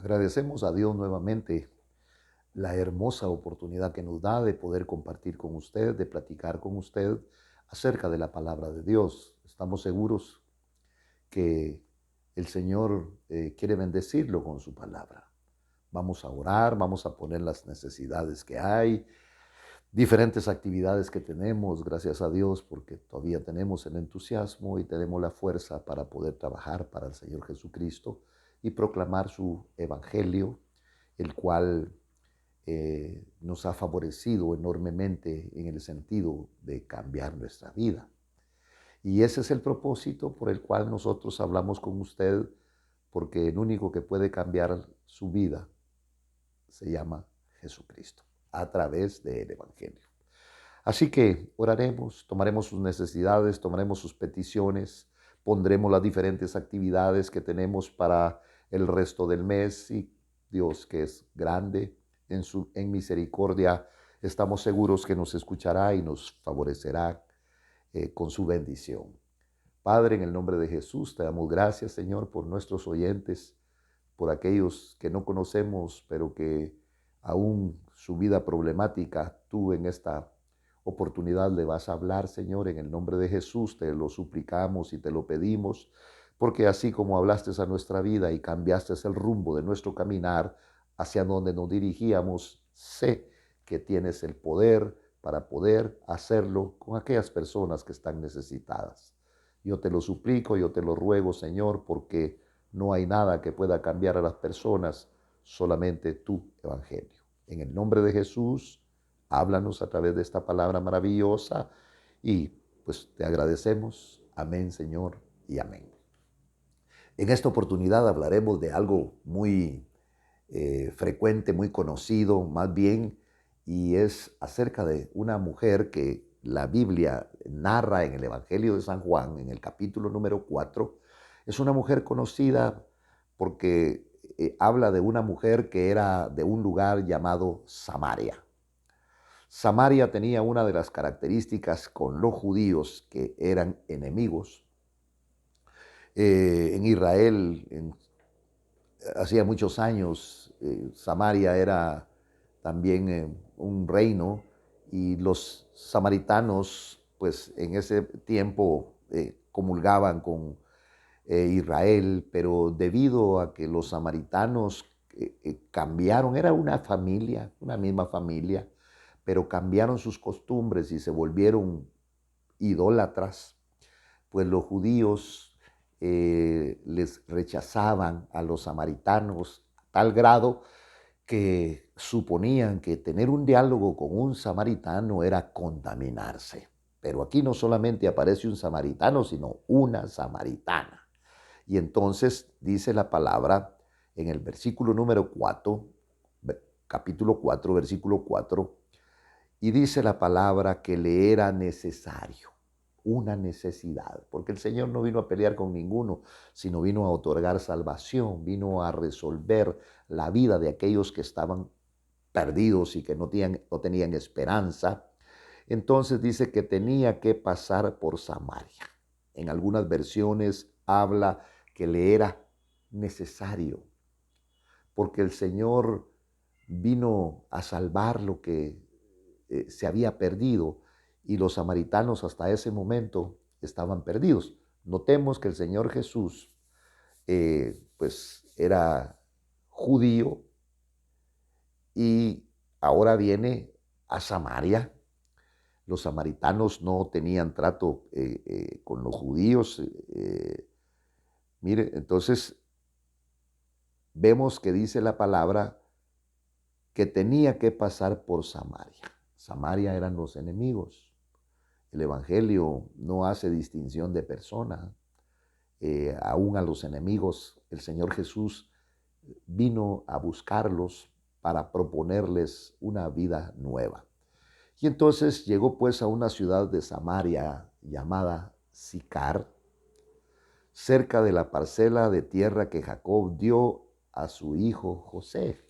Agradecemos a Dios nuevamente la hermosa oportunidad que nos da de poder compartir con usted, de platicar con usted acerca de la palabra de Dios. Estamos seguros que el Señor quiere bendecirlo con su palabra. Vamos a orar, vamos a poner las necesidades que hay, diferentes actividades que tenemos, gracias a Dios, porque todavía tenemos el entusiasmo y tenemos la fuerza para poder trabajar para el Señor Jesucristo y proclamar su evangelio, el cual nos ha favorecido enormemente en el sentido de cambiar nuestra vida. Y ese es el propósito por el cual nosotros hablamos con usted, porque el único que puede cambiar su vida se llama Jesucristo, a través del Evangelio. Así que oraremos, tomaremos sus necesidades, tomaremos sus peticiones, pondremos las diferentes actividades que tenemos para el resto del mes y Dios, que es grande en misericordia, estamos seguros que nos escuchará y nos favorecerá con su bendición. Padre, en el nombre de Jesús, te damos gracias, Señor, por nuestros oyentes, por aquellos que no conocemos, pero que aún su vida problemática, tú en esta oportunidad le vas a hablar, Señor, en el nombre de Jesús, te lo suplicamos y te lo pedimos, porque así como hablaste a nuestra vida y cambiaste el rumbo de nuestro caminar hacia donde nos dirigíamos, sé que tienes el poder para poder hacerlo con aquellas personas que están necesitadas. Yo te lo suplico, yo te lo ruego, Señor, porque no hay nada que pueda cambiar a las personas, solamente tu evangelio. En el nombre de Jesús, háblanos a través de esta palabra maravillosa y pues te agradecemos. Amén, Señor, y amén. En esta oportunidad hablaremos de algo muy frecuente, muy conocido más bien, y es acerca de una mujer que la Biblia narra en el Evangelio de San Juan, en el capítulo número 4. Es una mujer conocida porque habla de una mujer que era de un lugar llamado Samaria. Samaria tenía una de las características con los judíos que eran enemigos. En Israel, hacía muchos años, Samaria era también un reino y los samaritanos, pues en ese tiempo comulgaban con Israel, pero debido a que los samaritanos cambiaron, era una familia, una misma familia, pero cambiaron sus costumbres y se volvieron idólatras, pues los judíos les rechazaban a los samaritanos a tal grado que suponían que tener un diálogo con un samaritano era contaminarse. Pero aquí no solamente aparece un samaritano, sino una samaritana. Y entonces dice la palabra en el versículo número 4, capítulo 4, versículo 4, y dice la palabra que le era necesario, una necesidad, porque el Señor no vino a pelear con ninguno, sino vino a otorgar salvación, vino a resolver la vida de aquellos que estaban perdidos y que no tenían esperanza. Entonces dice que tenía que pasar por Samaria. En algunas versiones habla que le era necesario, porque el Señor vino a salvar lo que se había perdido y los samaritanos hasta ese momento estaban perdidos. Notemos que el Señor Jesús pues era judío y ahora viene a Samaria. Los samaritanos no tenían trato con los judíos. Mire, entonces vemos que dice la palabra que tenía que pasar por Samaria. Samaria eran los enemigos. El Evangelio no hace distinción de persona. Aún a los enemigos, el Señor Jesús vino a buscarlos para proponerles una vida nueva. Y entonces llegó pues a una ciudad de Samaria llamada Sicar, cerca de la parcela de tierra que Jacob dio a su hijo José.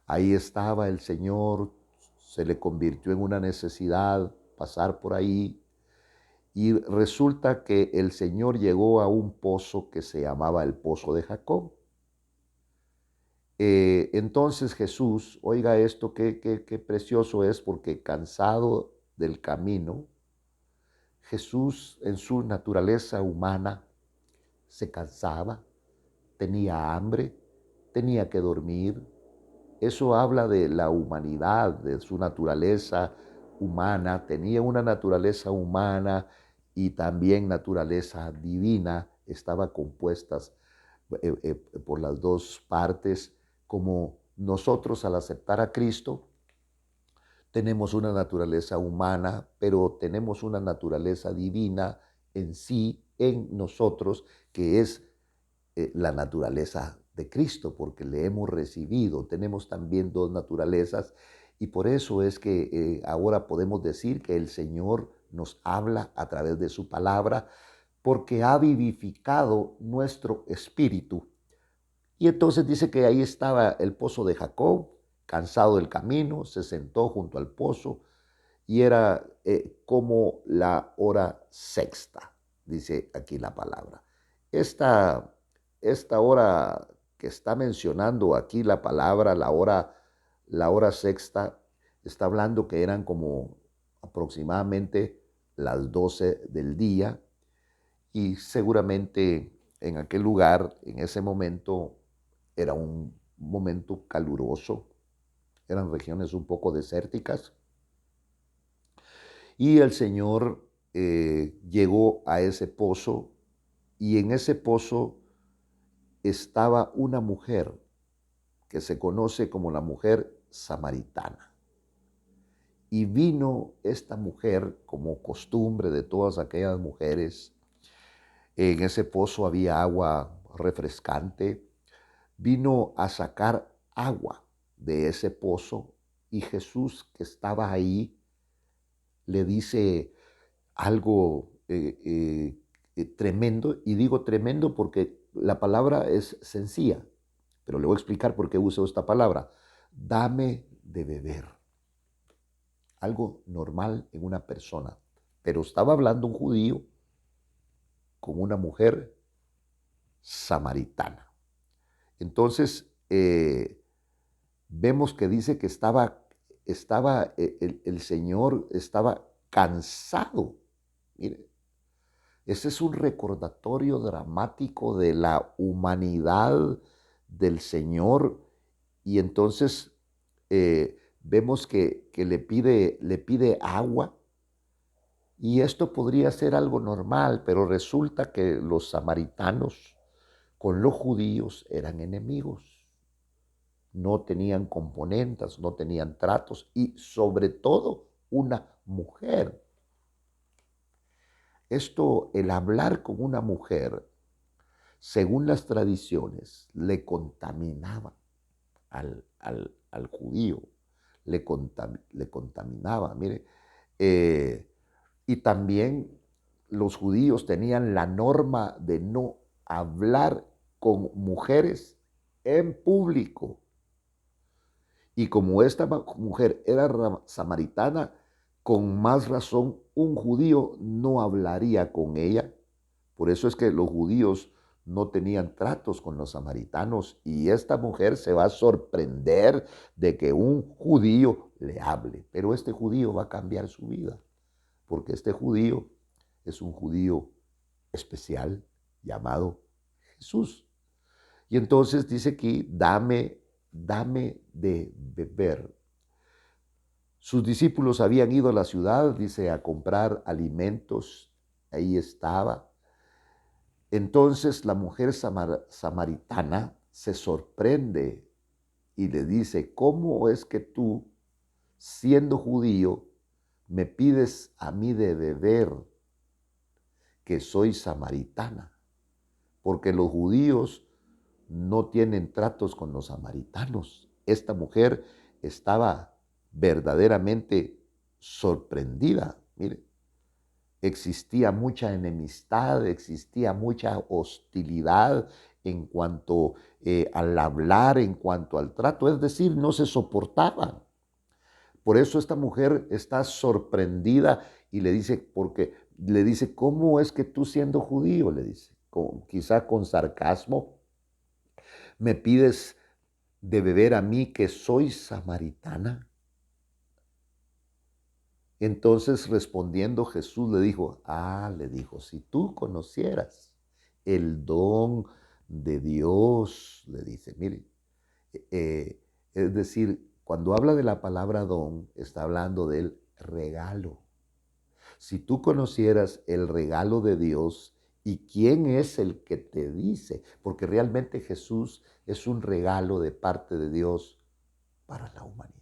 Ahí estaba el Señor, se le convirtió en una necesidad pasar por ahí y resulta que el Señor llegó a un pozo que se llamaba el pozo de Jacob. Entonces Jesús, oiga esto, qué precioso es, porque cansado del camino, Jesús en su naturaleza humana se cansaba, tenía hambre, tenía que dormir. Eso habla de la humanidad, de su naturaleza humana. Tenía una naturaleza humana y también naturaleza divina. Estaba compuestas por las dos partes, como nosotros al aceptar a Cristo tenemos una naturaleza humana, pero tenemos una naturaleza divina en sí, en nosotros, que es la naturaleza de Cristo, porque le hemos recibido. Tenemos también dos naturalezas y por eso es que ahora podemos decir que el Señor nos habla a través de su palabra, porque ha vivificado nuestro espíritu. Y entonces dice que ahí estaba el pozo de Jacob, cansado del camino, se sentó junto al pozo y era como la hora sexta, dice aquí la palabra. Esta, esta hora que está mencionando aquí la palabra, la hora sexta, está hablando que eran como aproximadamente las 12 del día y seguramente en aquel lugar, en ese momento, era un momento caluroso, eran regiones un poco desérticas y el Señor llegó a ese pozo y en ese pozo estaba una mujer que se conoce como la mujer samaritana. Y vino esta mujer, como costumbre de todas aquellas mujeres, en ese pozo había agua refrescante, vino a sacar agua de ese pozo y Jesús, que estaba ahí, le dice algo tremendo, y digo tremendo porque la palabra es sencilla, pero le voy a explicar por qué uso esta palabra. Dame de beber. Algo normal en una persona, pero estaba hablando un judío con una mujer samaritana. Entonces, vemos que dice que el Señor estaba cansado. Mire, ese es un recordatorio dramático de la humanidad del Señor. Y entonces vemos que le pide agua. Y esto podría ser algo normal, pero resulta que los samaritanos con los judíos eran enemigos. No tenían componendas, no tenían tratos y sobre todo una mujer. Esto, el hablar con una mujer, según las tradiciones, le contaminaba al judío, le contaminaba. Mire, y también los judíos tenían la norma de no hablar con mujeres en público. Y como esta mujer era samaritana, con más razón un judío no hablaría con ella. Por eso es que los judíos no tenían tratos con los samaritanos y esta mujer se va a sorprender de que un judío le hable. Pero este judío va a cambiar su vida, porque este judío es un judío especial llamado Jesús. Y entonces dice aquí, dame de beber. Sus discípulos habían ido a la ciudad, dice, a comprar alimentos. Ahí estaba. Entonces la mujer samaritana se sorprende y le dice, ¿cómo es que tú, siendo judío, me pides a mí de beber, que soy samaritana? Porque los judíos no tienen tratos con los samaritanos. Esta mujer estaba verdaderamente sorprendida. Mire, existía mucha enemistad, existía mucha hostilidad en cuanto al hablar, en cuanto al trato, es decir, no se soportaban. Por eso esta mujer está sorprendida y le dice, porque le dice, ¿cómo es que tú siendo judío? Le dice, quizá con sarcasmo, me pides de beber a mí que soy samaritana? Entonces respondiendo Jesús le dijo, si tú conocieras el don de Dios, le dice, mire, es decir, cuando habla de la palabra don, está hablando del regalo. Si tú conocieras el regalo de Dios y quién es el que te dice, porque realmente Jesús es un regalo de parte de Dios para la humanidad.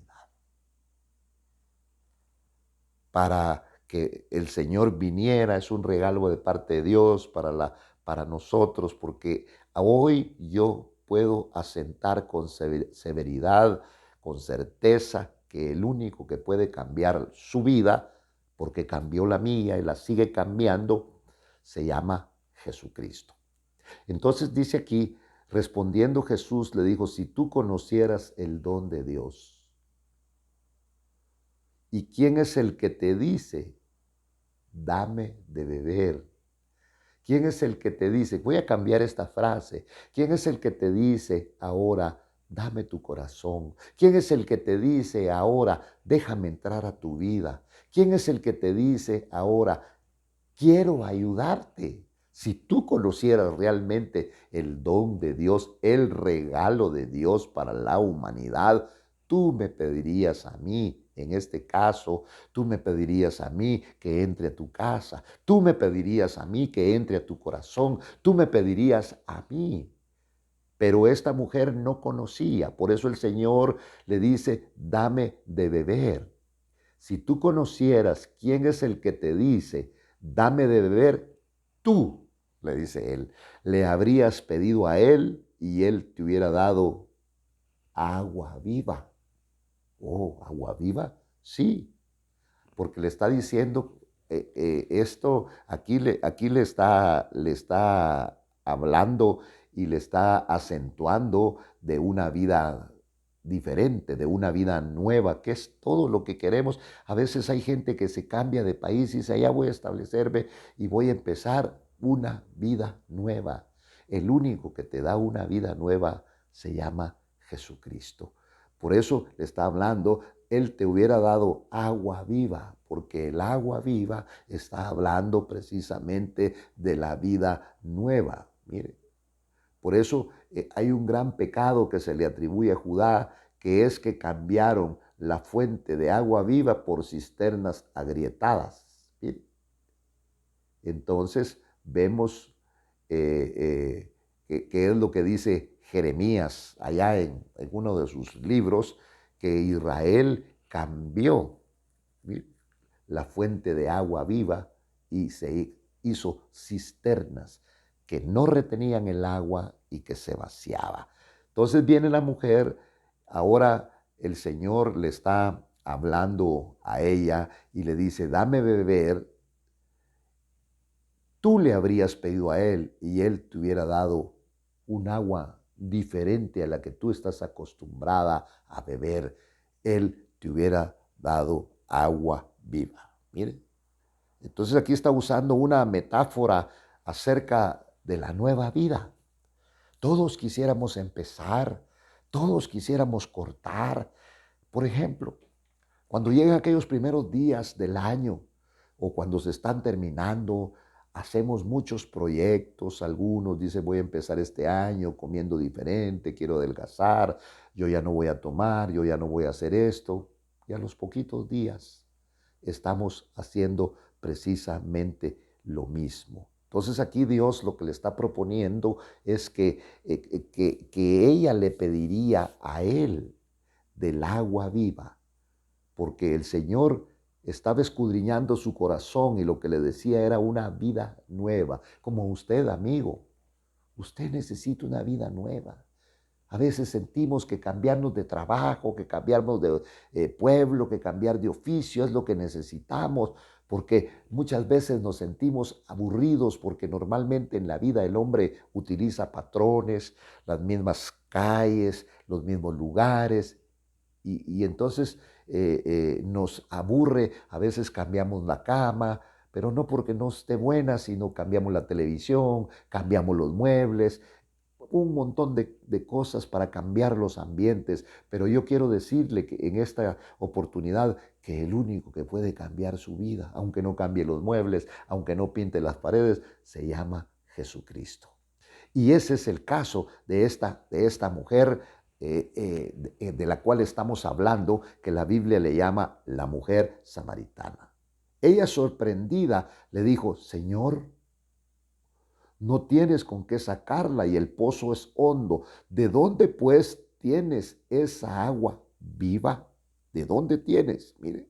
Para que el Señor viniera, es un regalo de parte de Dios para nosotros, porque hoy yo puedo asentar con severidad, con certeza, que el único que puede cambiar su vida, porque cambió la mía y la sigue cambiando, se llama Jesucristo. Entonces dice aquí, respondiendo Jesús le dijo, si tú conocieras el don de Dios, ¿y quién es el que te dice, dame de beber? ¿Quién es el que te dice, voy a cambiar esta frase? ¿Quién es el que te dice ahora, dame tu corazón? ¿Quién es el que te dice ahora, déjame entrar a tu vida? ¿Quién es el que te dice ahora, quiero ayudarte? Si tú conocieras realmente el don de Dios, el regalo de Dios para la humanidad, tú me pedirías a mí, en este caso, tú me pedirías a mí que entre a tu casa, tú me pedirías a mí que entre a tu corazón, tú me pedirías a mí. Pero esta mujer no conocía, por eso el Señor le dice, dame de beber. Si tú conocieras quién es el que te dice, dame de beber, tú, le dice él, le habrías pedido a él y él te hubiera dado agua viva. Oh, agua viva, sí, porque le está diciendo esto, le está hablando y le está acentuando de una vida diferente, de una vida nueva, que es todo lo que queremos. A veces hay gente que se cambia de país y dice, allá voy a establecerme y voy a empezar una vida nueva. El único que te da una vida nueva se llama Jesucristo. Por eso le está hablando, él te hubiera dado agua viva, porque el agua viva está hablando precisamente de la vida nueva. Mire, por eso hay un gran pecado que se le atribuye a Judá, que es que cambiaron la fuente de agua viva por cisternas agrietadas. Mire. Entonces vemos que es lo que dice Jeremías allá en uno de sus libros, que Israel cambió, ¿sí?, la fuente de agua viva y se hizo cisternas que no retenían el agua y que se vaciaba. Entonces viene la mujer, ahora el Señor le está hablando a ella y le dice, dame beber. Tú le habrías pedido a él y él te hubiera dado un agua diferente a la que tú estás acostumbrada a beber. Él te hubiera dado agua viva. Mire, entonces aquí está usando una metáfora acerca de la nueva vida. Todos quisiéramos empezar, todos quisiéramos cortar. Por ejemplo, cuando llegan aquellos primeros días del año o cuando se están terminando, hacemos muchos proyectos. Algunos dicen, voy a empezar este año comiendo diferente, quiero adelgazar, yo ya no voy a tomar, yo ya no voy a hacer esto. Y a los poquitos días estamos haciendo precisamente lo mismo. Entonces aquí Dios lo que le está proponiendo es que ella le pediría a él del agua viva, porque el Señor estaba escudriñando su corazón y lo que le decía era una vida nueva, como usted, amigo. Usted necesita una vida nueva. A veces sentimos que cambiarnos de trabajo, que cambiarnos de pueblo, que cambiar de oficio es lo que necesitamos, porque muchas veces nos sentimos aburridos porque normalmente en la vida el hombre utiliza patrones, las mismas calles, los mismos lugares, y entonces nos aburre, a veces cambiamos la cama, pero no porque no esté buena, sino cambiamos la televisión, cambiamos los muebles, un montón de cosas para cambiar los ambientes, pero yo quiero decirle que en esta oportunidad que el único que puede cambiar su vida, aunque no cambie los muebles, aunque no pinte las paredes, se llama Jesucristo. Y ese es el caso de esta mujer de la cual estamos hablando, que la Biblia le llama la mujer samaritana. Ella, sorprendida, le dijo: Señor, no tienes con qué sacarla y el pozo es hondo. ¿De dónde pues tienes esa agua viva? ¿De dónde tienes? Mire.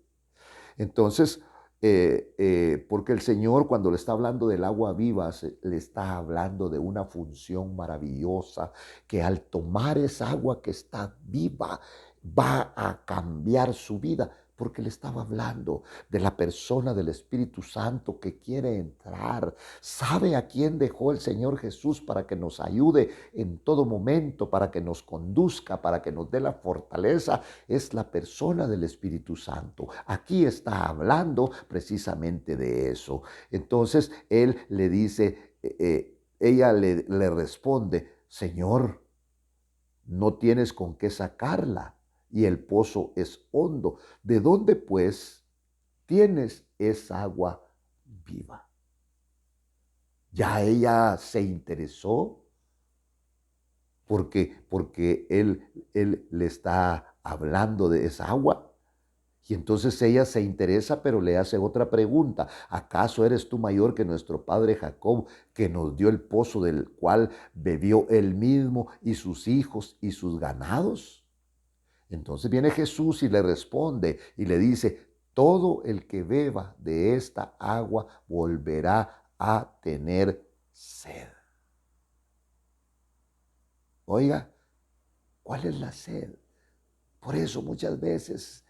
Entonces, porque el Señor, cuando le está hablando del agua viva, le está hablando de una función maravillosa, que al tomar esa agua que está viva va a cambiar su vida, porque le estaba hablando de la persona del Espíritu Santo que quiere entrar. ¿Sabe a quién dejó el Señor Jesús para que nos ayude en todo momento, para que nos conduzca, para que nos dé la fortaleza? Es la persona del Espíritu Santo. Aquí está hablando precisamente de eso. Entonces él le dice, ella le responde: Señor, no tienes con qué sacarla y el pozo es hondo. ¿De dónde pues tienes esa agua viva? Ya ella se interesó porque él le está hablando de esa agua. Y entonces ella se interesa, pero le hace otra pregunta: ¿acaso eres tú mayor que nuestro padre Jacob, que nos dio el pozo del cual bebió él mismo y sus hijos y sus ganados? Entonces viene Jesús y le responde y le dice: todo el que beba de esta agua volverá a tener sed. Oiga, ¿cuál es la sed? Por eso muchas veces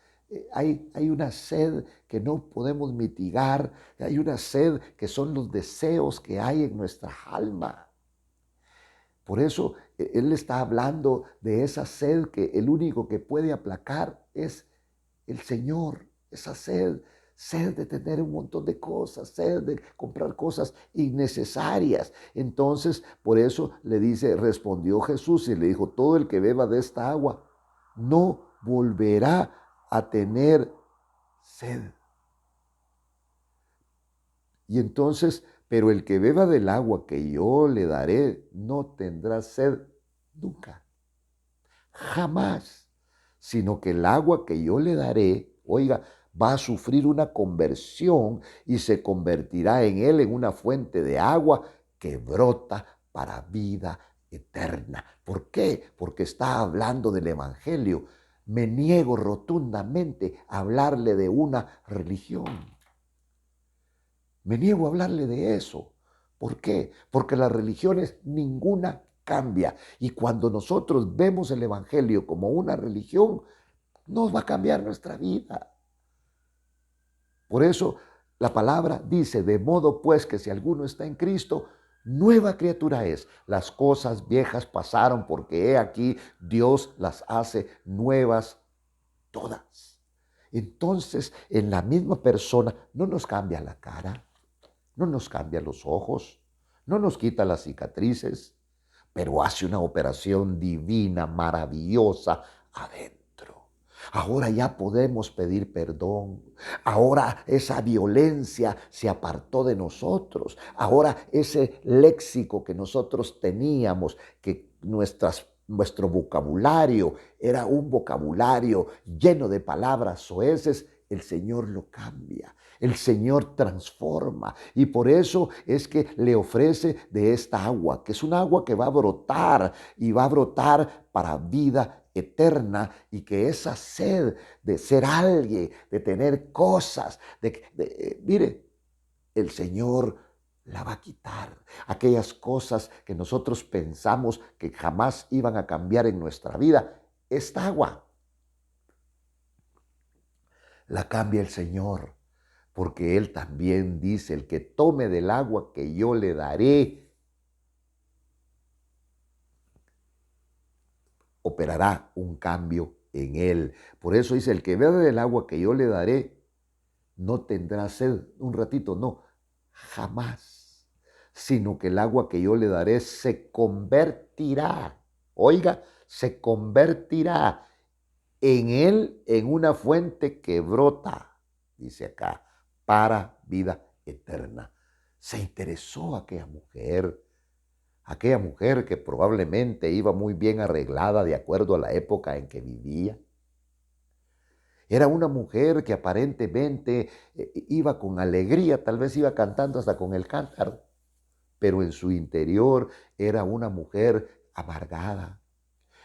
hay una sed que no podemos mitigar, hay una sed que son los deseos que hay en nuestra alma. Por eso Él está hablando de esa sed que el único que puede aplacar es el Señor, esa sed. Sed de tener un montón de cosas, sed de comprar cosas innecesarias. Entonces, por eso le dice, respondió Jesús y le dijo: todo el que beba de esta agua no volverá a tener sed. Y entonces, pero el que beba del agua que yo le daré no tendrá sed nunca, jamás, sino que el agua que yo le daré, oiga, va a sufrir una conversión y se convertirá en él en una fuente de agua que brota para vida eterna. ¿Por qué? Porque está hablando del Evangelio. Me niego rotundamente a hablarle de una religión. Me niego a hablarle de eso. ¿Por qué? Porque las religiones ninguna cambia. Y cuando nosotros vemos el Evangelio como una religión, nos va a cambiar nuestra vida. Por eso la palabra dice: de modo pues que si alguno está en Cristo, nueva criatura es. Las cosas viejas pasaron, porque he aquí Dios las hace nuevas todas. Entonces, en la misma persona no nos cambia la cara, no nos cambia los ojos, no nos quita las cicatrices, pero hace una operación divina, maravillosa adentro. Ahora ya podemos pedir perdón. Ahora esa violencia se apartó de nosotros. Ahora ese léxico que nosotros teníamos, que nuestro vocabulario era un vocabulario lleno de palabras soeces, el Señor lo cambia. El Señor transforma, y por eso es que le ofrece de esta agua, que es un agua que va a brotar y va a brotar para vida eterna, y que esa sed de ser alguien, de tener cosas, mire, el Señor la va a quitar. Aquellas cosas que nosotros pensamos que jamás iban a cambiar en nuestra vida, esta agua la cambia el Señor. Porque Él también dice: el que tome del agua que yo le daré, operará un cambio en él. Por eso dice: el que bebe del agua que yo le daré, no tendrá sed un ratito, no, jamás, sino que el agua que yo le daré se convertirá, oiga, se convertirá en él en una fuente que brota, dice acá, para vida eterna. Se interesó aquella mujer que probablemente iba muy bien arreglada de acuerdo a la época en que vivía. Era una mujer que aparentemente iba con alegría, tal vez iba cantando hasta con el cántaro, pero en su interior era una mujer amargada.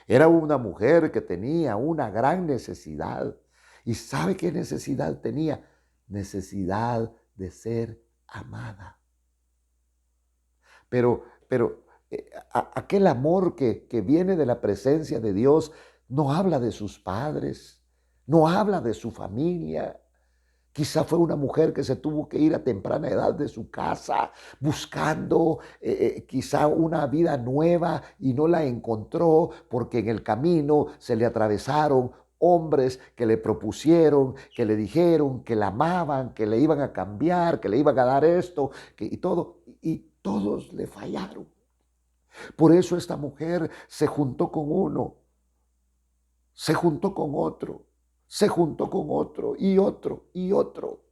Era una mujer que tenía una gran necesidad. ¿Y sabe qué necesidad tenía? Necesidad de ser amada. Pero aquel amor que viene de la presencia de Dios no habla de sus padres, no habla de su familia. Quizá fue una mujer que se tuvo que ir a temprana edad de su casa buscando quizá una vida nueva y no la encontró porque en el camino se le atravesaron hombres que le propusieron, que le dijeron que la amaban, que le iban a cambiar, que le iban a dar esto y todo. Y todos le fallaron. Por eso esta mujer se juntó con uno, se juntó con otro, se juntó con otro y otro y otro.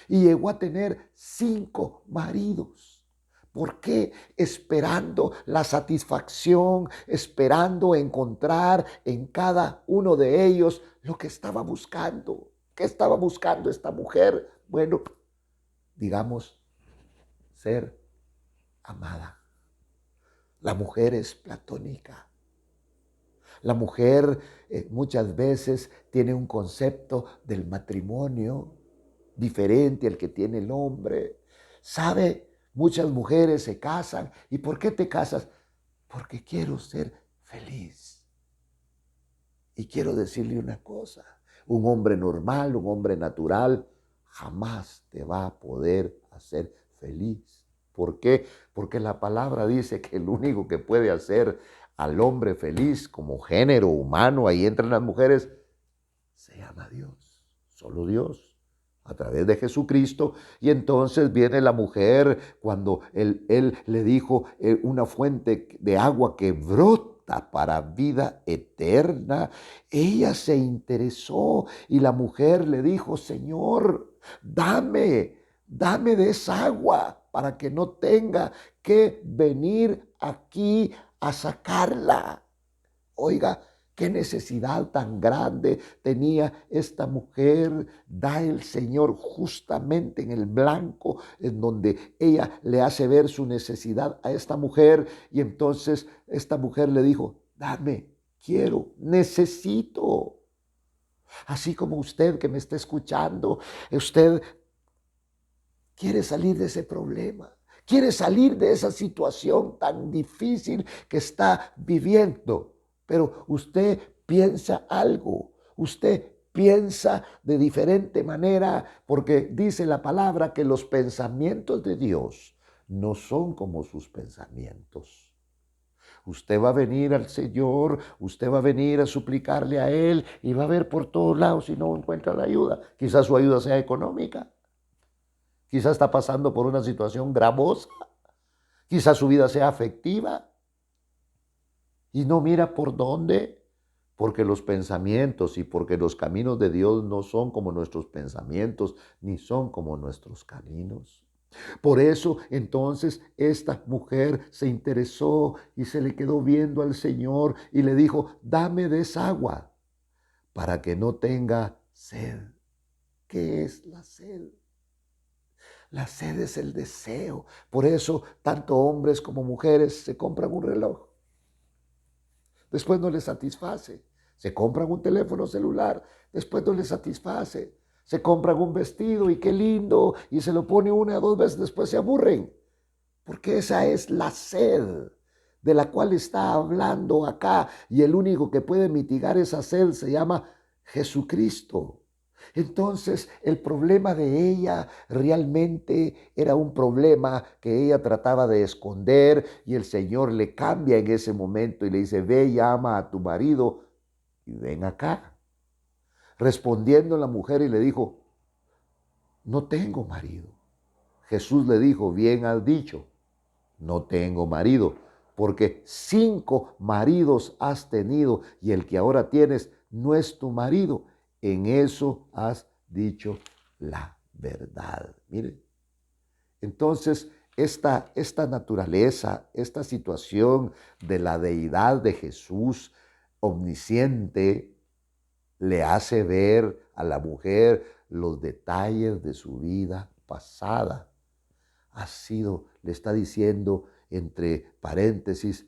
Y llegó a tener 5 maridos. ¿Por qué? Esperando la satisfacción, esperando encontrar en cada uno de ellos lo que estaba buscando. ¿Qué estaba buscando esta mujer? Bueno, digamos, ser amada. La mujer es platónica. La mujer muchas veces tiene un concepto del matrimonio diferente al que tiene el hombre. ¿Sabe? Muchas mujeres se casan. ¿Y por qué te casas? Porque quiero ser feliz. Y quiero decirle una cosa. Un hombre normal, un hombre natural, jamás te va a poder hacer feliz. ¿Por qué? Porque la palabra dice que el único que puede hacer al hombre feliz como género humano, ahí entran las mujeres, se llama Dios, solo Dios, a través de Jesucristo. Y entonces viene la mujer cuando él le dijo una fuente de agua que brota para vida eterna. Ella se interesó y la mujer le dijo, Señor, dame de esa agua para que no tenga que venir aquí a sacarla. Oiga, qué necesidad tan grande tenía esta mujer. Da el Señor justamente en el blanco, en donde ella le hace ver su necesidad a esta mujer. Y entonces esta mujer le dijo, dame, quiero, necesito. Así como usted que me está escuchando, usted quiere salir de ese problema. Quiere salir de esa situación tan difícil que está viviendo. Pero usted piensa algo. Usted piensa de diferente manera porque dice la palabra que los pensamientos de Dios no son como sus pensamientos. Usted va a venir al Señor, usted va a venir a suplicarle a Él y va a ver por todos lados si no encuentra la ayuda. Quizás su ayuda sea económica. Quizás está pasando por una situación gravosa. Quizás su vida sea afectiva. Y no mira por dónde. Porque los pensamientos y porque los caminos de Dios no son como nuestros pensamientos, ni son como nuestros caminos. Por eso entonces esta mujer se interesó y se le quedó viendo al Señor y le dijo, dame de esa agua para que no tenga sed. ¿Qué es la sed? La sed es el deseo. Por eso, tanto hombres como mujeres se compran un reloj. Después no les satisface. Se compran un teléfono celular. Después no les satisface. Se compran un vestido y qué lindo. Y se lo pone una o dos veces. Después se aburren. Porque esa es la sed de la cual está hablando acá. Y el único que puede mitigar esa sed se llama Jesucristo. Entonces el problema de ella realmente era un problema que ella trataba de esconder y el Señor le cambia en ese momento y le dice, ve, llama a tu marido y ven acá. Respondiendo la mujer y le dijo, no tengo marido. Jesús le dijo, bien has dicho, no tengo marido, porque 5 maridos has tenido y el que ahora tienes no es tu marido. En eso has dicho la verdad. Mire, entonces esta naturaleza, esta situación de la deidad de Jesús omnisciente, le hace ver a la mujer los detalles de su vida pasada. Le está diciendo entre paréntesis,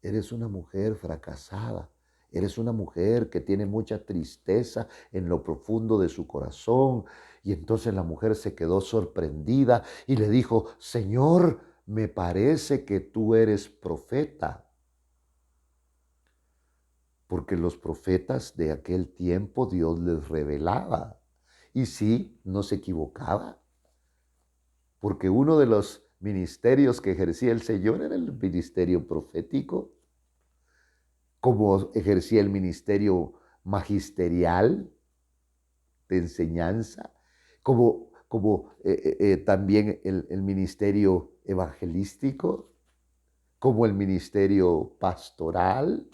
eres una mujer fracasada, eres una mujer que tiene mucha tristeza en lo profundo de su corazón. Y entonces la mujer se quedó sorprendida y le dijo, Señor, me parece que tú eres profeta. Porque los profetas de aquel tiempo Dios les revelaba. Y sí, no se equivocaba. Porque uno de los ministerios que ejercía el Señor era el ministerio profético, como ejercía el ministerio magisterial de enseñanza, como también el ministerio evangelístico, como el ministerio pastoral,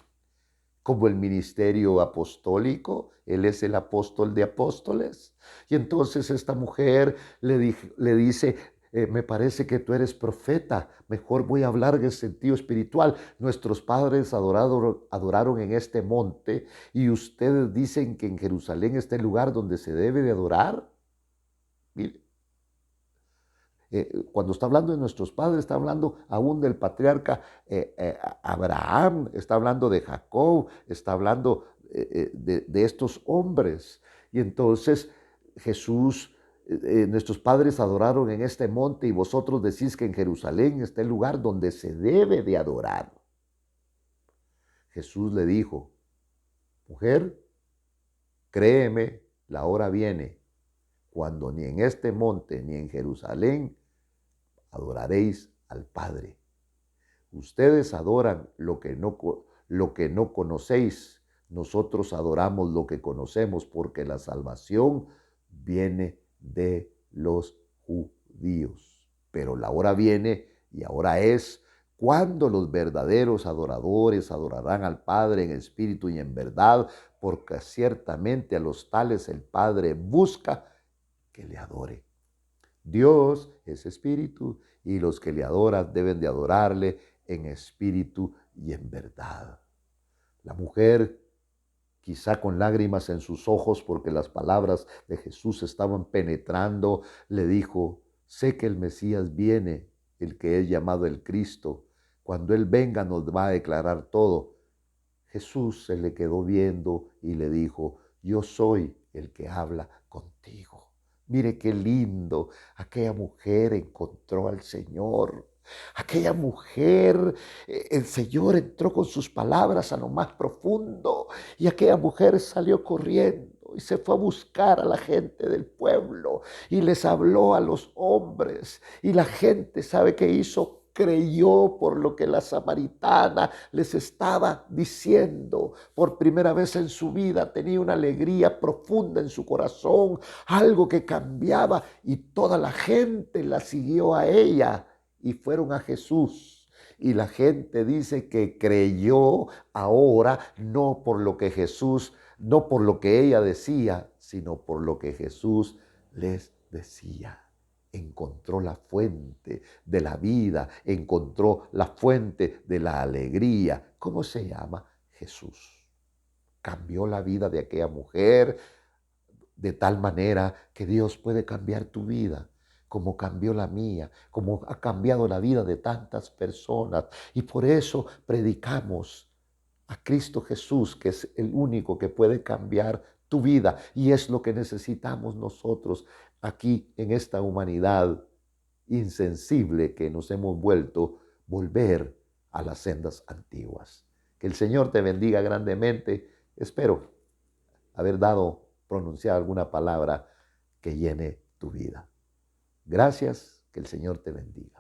como el ministerio apostólico. Él es el apóstol de apóstoles. Y entonces esta mujer le dice, me parece que tú eres profeta, mejor voy a hablar en el sentido espiritual. Nuestros padres adoraron en este monte y ustedes dicen que en Jerusalén está el lugar donde se debe de adorar. Mire, cuando está hablando de nuestros padres, está hablando aún del patriarca Abraham, está hablando de Jacob, está hablando de estos hombres. Y entonces Jesús, nuestros padres adoraron en este monte y vosotros decís que en Jerusalén está el lugar donde se debe de adorar. Jesús le dijo, mujer, créeme, la hora viene cuando ni en este monte ni en Jerusalén adoraréis al Padre. Ustedes adoran lo que no conocéis. Nosotros adoramos lo que conocemos porque la salvación viene de los judíos. Pero la hora viene y ahora es cuando los verdaderos adoradores adorarán al Padre en espíritu y en verdad, porque ciertamente a los tales el Padre busca que le adore. Dios es espíritu y los que le adoran deben de adorarle en espíritu y en verdad. La mujer, quizá con lágrimas en sus ojos porque las palabras de Jesús estaban penetrando, le dijo, sé que el Mesías viene, el que es llamado el Cristo. Cuando Él venga nos va a declarar todo. Jesús se le quedó viendo y le dijo, yo soy el que habla contigo. Mire qué lindo, aquella mujer encontró al Señor. Aquella mujer, el Señor entró con sus palabras a lo más profundo y aquella mujer salió corriendo y se fue a buscar a la gente del pueblo y les habló a los hombres y la gente, ¿sabe qué hizo? Creyó por lo que la samaritana les estaba diciendo. Por primera vez en su vida tenía una alegría profunda en su corazón, algo que cambiaba y toda la gente la siguió a ella y fueron a Jesús. Y la gente dice que creyó ahora no por lo que Jesús, no por lo que ella decía, sino por lo que Jesús les decía. Encontró la fuente de la vida, encontró la fuente de la alegría. ¿Cómo se llama? Jesús. Cambió la vida de aquella mujer de tal manera que Dios puede cambiar tu vida, como cambió la mía, como ha cambiado la vida de tantas personas. Y por eso predicamos a Cristo Jesús, que es el único que puede cambiar tu vida. Y es lo que necesitamos nosotros aquí en esta humanidad insensible que nos hemos vuelto, volver a las sendas antiguas. Que el Señor te bendiga grandemente. Espero haber pronunciado alguna palabra que llene tu vida. Gracias, que el Señor te bendiga.